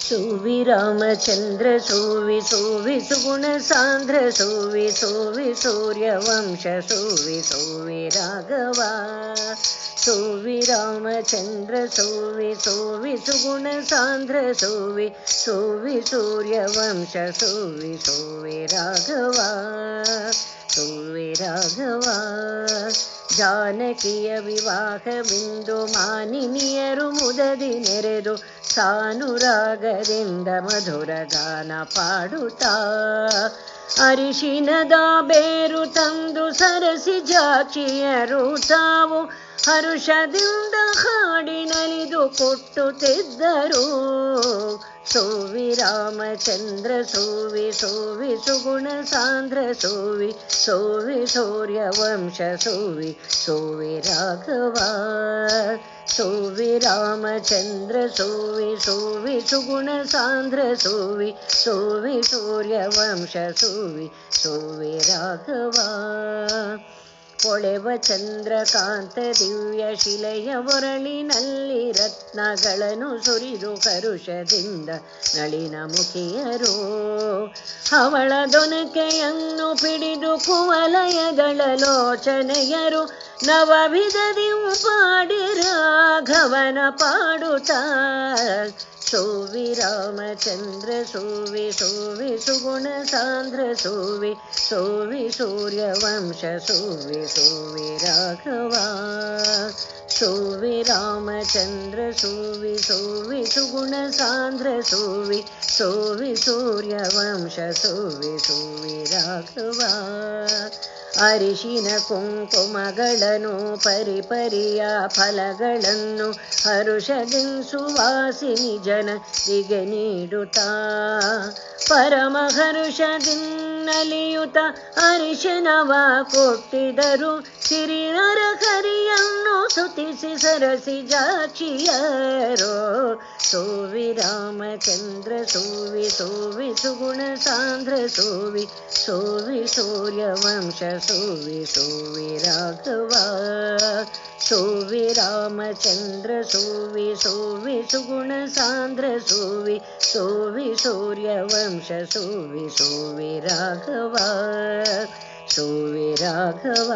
ಸೋವಿ ರಾಮಚಂದ್ರ ಸೋವಿ ಸೋವಿ ಸುಗುಣ ಸಾಂದ್ರ ಸೋವಿ ಸೋವಿ ಸೂರ್ಯವಂಶ ಸೋವಿ ಸೋವಿ ರಾಘವ ಸೋವಿ ರಾಮಚಂದ್ರ ಸೋವಿ ಸೋವಿ ಸುಗುಣ ಸಾಂದ್ರ ಸೋವಿ ಸೋವಿ ಸೂರ್ಯವಂಶ ಸೋವಿ ಸೋವಿ ರಾಘವ ಸೋವಿ ರಾಘವ ಜಾನಕಿಯ ವಿವಾಹವೆಂದು ಮಾನಿನಿಯರು ಮುದದಿ ನೆರೆದು ಸಾನುರಾಗದಿಂದ ಮಧುರ ಗಾನ ಪಾಡುತ್ತಾ ಅರಿಶಿನದ ಬೇರು ತಂದು ಸರಸಿ ಜಾಚಿಯರು ತಾವು ಹರುಷದಿಂದ ಹಾಡಿ ನಲಿದು ಕೊಟ್ಟುತ್ತಿದ್ದರು. ಸೋವಿ ರಾಮಚಂದ್ರ ಸೋವಿ ಸೋವಿ ಸುಗುಣ ಸಾಂದ್ರ ಸೋವಿ ಸೋವಿ ಸೂರ್ಯವಂಶ ಸೋವಿ ಸೋವಿ ರಾಘವ ಸೋವಿ ರಾಮಚಂದ್ರ ಸೋವಿ ಸೋವಿ ಸುಗುಣ ಸಾಂದ್ರ ಸೋವಿ ಸೋವಿ ಸೂರ್ಯವಂಶ ಸೋವಿ ಸೋವಿ ರಾಘವ ಹೊಳೆವ ಚಂದ್ರಕಾಂತ ದಿವ್ಯ ಶಿಲೆಯ ಒರಳಿನಲ್ಲಿ ರತ್ನಗಳನ್ನು ಸುರಿದು ಕರುಷದಿಂದ ನಳಿನ ಮುಖಿಯರು ಹವಳದೊನಕೆಯನ್ನು ಪಿಡಿದು ಕುವಲಯಗಳ ಲೋಚನೆಯರು ನವವಿಧದಿವು ಪಾಡಿ ರಾಘವನ ಪಾಡುತ್ತಾ ಸೋವಿ ರಾಮಚಂದ್ರ ಸೋವಿ ಸೋವಿ ಸುಗುಣ ಸಾಂದ್ರ ಸೋವಿ ಸೋವಿ ಸೂರ್ಯವಂಶ ಸೋವಿ ಸೋವಿ ರಾಘವ ಸೋವಿ ರಾಮಚಂದ್ರ ಸೋವಿ ಸೋವಿ ಸುಗುಣ ಸಾಂದ್ರ ಸೋವಿ ಸೋವಿ ಸೂರ್ಯವಂಶ ಸೋವಿ ಸೋವಿ ರಾಘವ ಅರಿಶಿನ ಕುಂಕುಮಗಳನ್ನು ಪರಿಪರಿಯ ಫಲಗಳನ್ನು ಹರುಷದಿಂದ ಸುವಾಸಿನಿ ಜನರಿಗೆ ನೀಡುತ್ತಾ ಪರಮ ಹರುಷದಿನ್ನಲಿಯುತ ಅರಿಶಿನವ ಕೊಟ್ಟಿದರು ಸಿರಿನರ ಹರಿಯನ್ನು ಸ್ತುತಿಸಿ ಸರಸಿ ಜಾಚಿಯರೋ ಸೋವಿ ರಾಮಚಂದ್ರ ಸೋವಿ ಸೋವಿ ಸುಗುಣ ಸಾಂದ್ರ ಸೋವಿ ಸೋವಿ ಸೂರ್ಯವಂಶ ಸೋವಿ ಸೋವಿ ರಾಘವ ಸೋವಿ ರಾಮಚಂದ್ರ ಸೋವಿ ಸೋವಿ ಸುಗುಣ ಸಾಂದ್ರ ಸೋವಿ ಸೋವಿ ಸೂರ್ಯವಂಶ ಸೋವಿ ಸೋವಿ ರಾಘವ ಸೋವಿ ರಾಘವ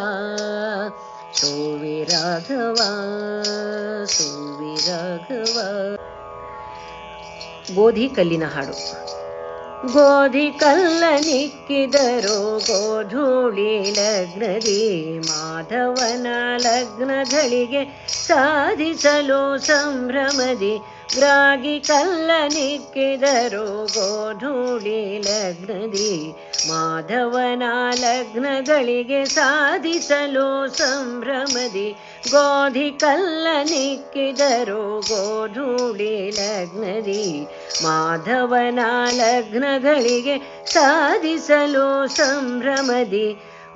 ಸೋವಿ ರಾಘವ ಸೋವಿ ರಾಘವ. ಗೋಧಿ ಕಲ್ಲಿನ ಹಾಡು. ಗೋಧಿ ಕಲ್ಲ ನಿಕ್ಕಿದರು ಗೋಧೂಳಿ ಲಗ್ನದಿ ಮಾಧವನ ಲಗ್ನಗಳಿಗೆ ಸಾಧಿಸಲು ಸಂಭ್ರಮದಿ ಗ್ರಾಗಿ ಕಲ್ಲ ನಿಕ್ಕಿದರು ಗೋಧೂಳಿ ಲಗ್ನದಿ ಮಾಧವನ ಲಗ್ನಗಳಿಗೆ ಸಾಧಿಸಲು ಸಂಭ್ರಮದಿ ಗೋಧಿ ಕಲ್ಲ ನಿಕ್ಕಿದರು ಗೋಧೂಳಿ ಲಗ್ನದಿ ಮಾಧವನ ಲಗ್ನಗಳಿಗೆ ಸಾಧಿಸಲು ಸಂಭ್ರಮದಿ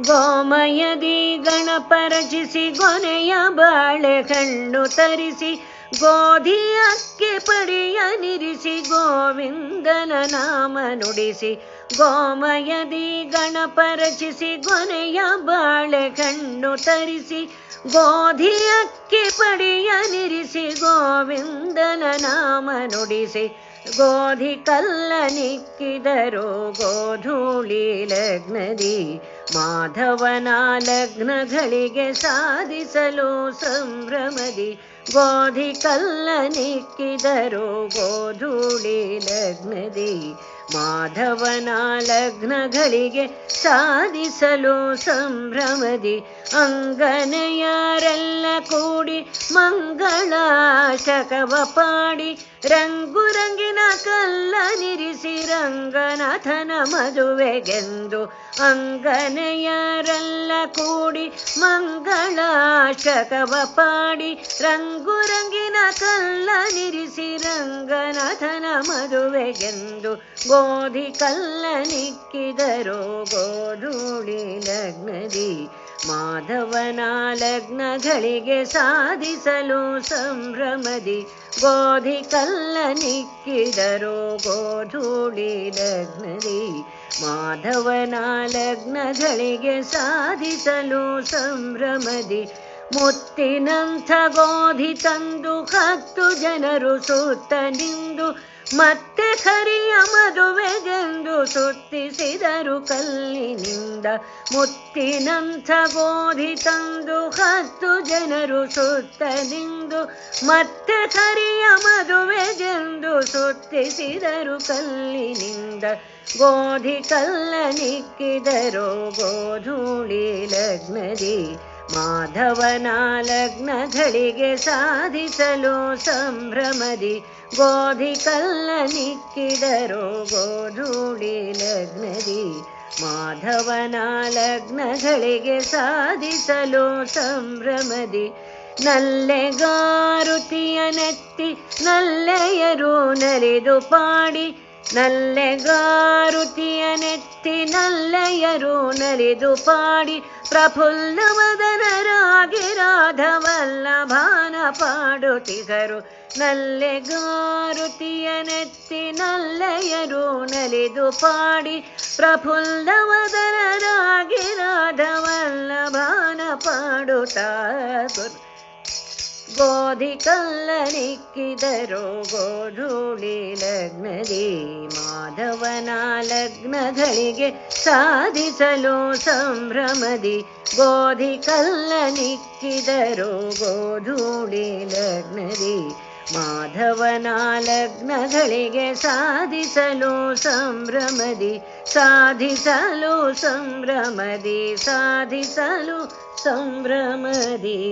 ಗೋಮಯದಿ ಗಣಪರಚಿಸಿ ಗೊನೆಯ ಬಾಳೆಹಣ್ಣು ತರಿಸಿ ಗೋಧಿ ಅಕ್ಕಿ ಪಡಿಯ ನಿರಿಸಿ ಗೋವಿಂದನ ನಾಮ ನುಡಿಸಿ ಗೋಮಯದಿ ಗಣಪರಚಿಸಿ ಗೊನೆಯ ಬಾಳೆಹಣ್ಣು ತರಿಸಿ ಗೋಧಿ ಅಕ್ಕಿ ಪಡಿಯ ನಿರಿಸಿ ಗೋವಿಂದನ ನಾಮ ನುಡಿಸಿ ಗೋಧಿ ಕಲ್ಲ ನಿಕ್ಕಿದರು ಗೋಧೂಳಿ ಲಗ್ನದಿ ಮಾಧವನ ಲಗ್ನಗಳಿಗೆ ಸಾಧಿಸಲು ಸಂಭ್ರಮದಿ ಗೋಧಿ ಕಲ್ಲ ನಿಕ್ಕಿದರು ಗೋಧೂಳಿ ಲಗ್ನದಿ ಮಾಧವನ ಲಗ್ನಗಳಿಗೆ ಸಾಧಿಸಲು ಸಂಭ್ರಮದಿ ಅಂಗನೆಯರೆಲ್ಲ ಕೂಡಿ ಮಂಗಳಾಶಕವ ಪಾಡಿ ರಂಗು ರಂಗಿನ ಕಲ್ಲ ನಿರಿಸಿ ರಂಗನಾಥನ ಮದುವೆಗೆಂದು ಅಂಗನೆಯರೆಲ್ಲ ಕೂಡಿ ಮಂಗಳಾಶಕವ ಪಾಡಿ ರಂಗು ರಂಗಿನ ಕಲ್ಲ ನಿರಿಸಿ ರಂಗನಾಥನ ಮದುವೆಗೆಂದು ಗೋಧಿ ಕಲ್ಲ ನಿಕ್ಕಿದರು ಗೋಧೂಳಿ ಲಗ್ನದಿ ಮಾಧವನ ಲಗ್ನಗಳಿಗೆ ಸಾಧಿಸಲು ಸಂಭ್ರಮದಿ ಗೋಧಿ ಕಲ್ಲ ನಿಕ್ಕಿದರು ಗೋಧೂಳಿ ಲಗ್ನದಿ ಮಾಧವನ ಲಗ್ನಗಳಿಗೆ ಸಾಧಿಸಲು ಸಂಭ್ರಮದಿ ಮುತ್ತಿನಂಥ ಗೋಧಿ ತಂದು 10 ಜನರು ಸುತ್ತ ನಿಂದು ಮತ್ತೆ ಕರಿಯ ಮದುವೆಗೆಂದು ಸುತ್ತಿಸಿದರು ಕಲ್ಲಿನಿಂದ. ಮುತ್ತಿನಂಥ ಗೋಧಿ ತಂದು 10 ಜನರು ಸುತ್ತ ನಿಂದು ಮತ್ತೆ ಕರಿಯ ಮದುವೆಗೆಂದು ಸುತ್ತಿಸಿದರು ಕಲ್ಲಿನಿಂದ. ಗೋಧಿ ಕಲ್ಲನಿಕ್ಕಿದರೋ ಗೋಧೂಳಿ ಲಗ್ನದಿ, ಮಾಧವನ ಲಗ್ನಗಳಿಗೆ ಸಾಧಿಸಲು ಸಂಭ್ರಮದಿ. ಗೋಧಿ ಕಲ್ಲನಿಕ್ಕಿದರೋ ಗೋಧೂಳಿ ಲಗ್ನದಿ, ಮಾಧವನ ಲಗ್ನಗಳಿಗೆ ಸಾಧಿಸಲು ಸಂಭ್ರಮದಿ. ನಲ್ಲೆಗಾರುತಿಯ ನೆತ್ತಿ ನಲ್ಲೆಯರು ನಲಿದು ಪಾಡಿ, ನಲ್ಲೆಗಾರುತಿಯ ನೆತ್ತಿ ನಲ್ಲೆಯರು ನಲಿದು ಪಾಡಿ. ಪ್ರಫುಲ್ಲವದನರಾಗಿ ರಾಧವಲ್ಲಭಾನ ಪಾಡುತ್ತಿಗರು. ನಲ್ಲೆಗಾರುತಿಯ ನೆತ್ತಿ ನಲ್ಲೆಯರು ನಲಿದು ಪಾಡಿ, ಪ್ರಫುಲ್ಲವದನರಾಗಿ ರಾಧವಲ್ಲಭಾನ ಪಾಡುತ್ತಾ. ಗೋಧಿ ಕಲ್ಲನಿಕ್ಕಿದರೋ ಗೋಧೂಳಿ ಲಗ್ನದಿ, ಮಾಧವನ ಲಗ್ನಗಳಿಗೆ ಸಾಧಿಸಲು ಸಂಭ್ರಮದಿ. ಗೋಧಿ ಕಲ್ಲನಿಕ್ಕಿದರೋ ಗೋಧೂಳಿ ಲಗ್ನದಿ, ಮಾಧವನ ಲಗ್ನಗಳಿಗೆ ಸಾಧಿಸಲು ಸಂಭ್ರಮದಿ. ಸಾಧಿಸಲು ಸಂಭ್ರಮದಿ, ಸಾಧಿಸಲು ಸಂಭ್ರಮದಿ.